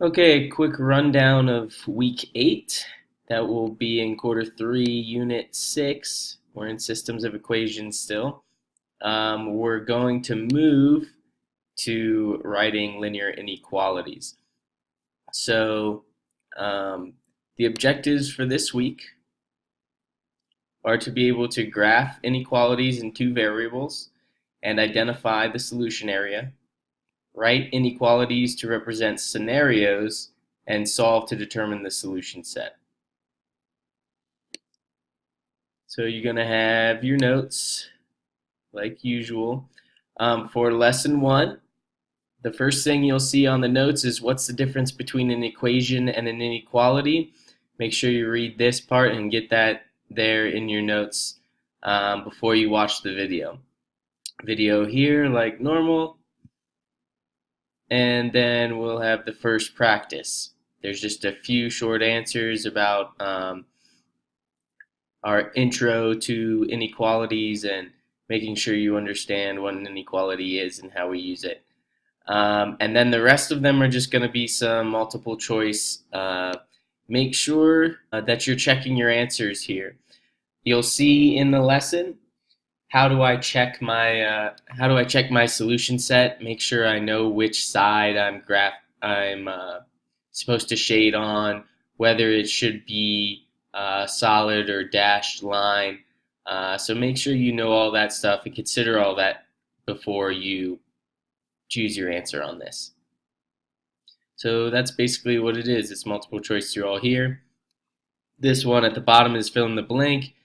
Okay, quick rundown of week 8. That will be in quarter 3, unit 6. We're in systems of equations still. We're going to move to writing linear inequalities. So the objectives for this week are to be able to graph inequalities in two variables and identify the solution area, write inequalities to represent scenarios, and solve to determine the solution set. So you're going to have your notes, like usual. For lesson 1, the first thing you'll see on the notes is what's the difference between an equation and an inequality. Make sure you read this part and get that there in your notes before you watch the video. Video here like normal. And then we'll have the first practice. There's just a few short answers about our intro to inequalities and making sure you understand what an inequality is and how we use it. And then the rest of them are just going to be some multiple choice. Make sure that you're checking your answers here. You'll see in the lesson how do I check my solution set? Make sure I know which side I'm supposed to shade on, whether it should be solid or dashed line. So make sure you know all that stuff and consider all that before you choose your answer on this. So that's basically what it is. It's multiple choice through all here. This one at the bottom is fill in the blank.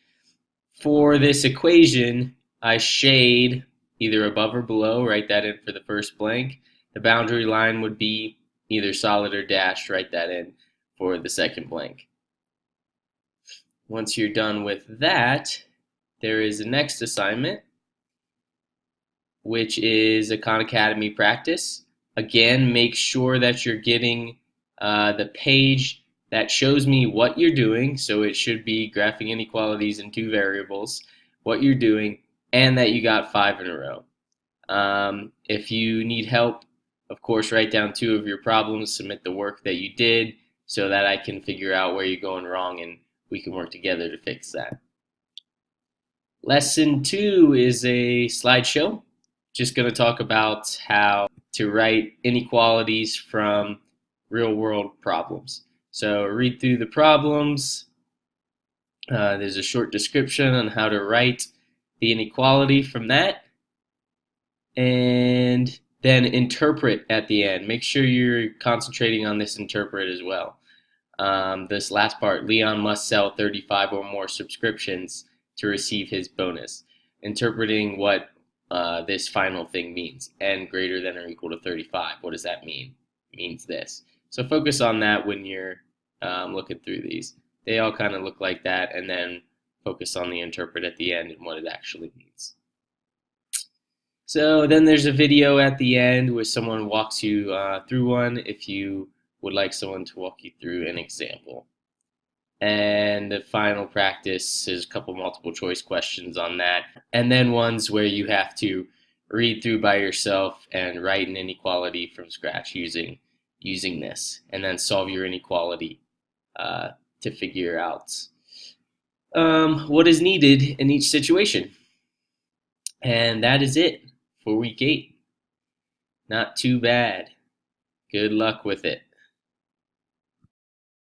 For this equation, I shade either above or below, write that in for the first blank. The boundary line would be either solid or dashed, write that in for the second blank. Once you're done with that, there is a next assignment, which is a Khan Academy practice. Again, make sure that you're getting the page that shows me what you're doing. So it should be graphing inequalities in two variables, what you're doing, and that you got 5 in a row. If you need help, of course, write down 2 of your problems, submit the work that you did so that I can figure out where you're going wrong and we can work together to fix that. Lesson 2 is a slideshow. Just going to talk about how to write inequalities from real-world problems. So read through the problems. There's a short description on how to write the inequality from that, and then interpret at the end. Make sure you're concentrating on this interpret as well. This last part, Leon must sell 35 or more subscriptions to receive his bonus. Interpreting what this final thing means, n greater than or equal to 35. What does that mean? It means this. So focus on that when you're looking through these. They all kind of look like that, and then focus on the interpret at the end and what it actually means. So then there's a video at the end where someone walks you through one if you would like someone to walk you through an example. And the final practice is a couple multiple choice questions on that, and then ones where you have to read through by yourself and write an inequality from scratch using this, and then solve your inequality to figure out what is needed in each situation. And that is it for week 8. Not too bad. Good luck with it.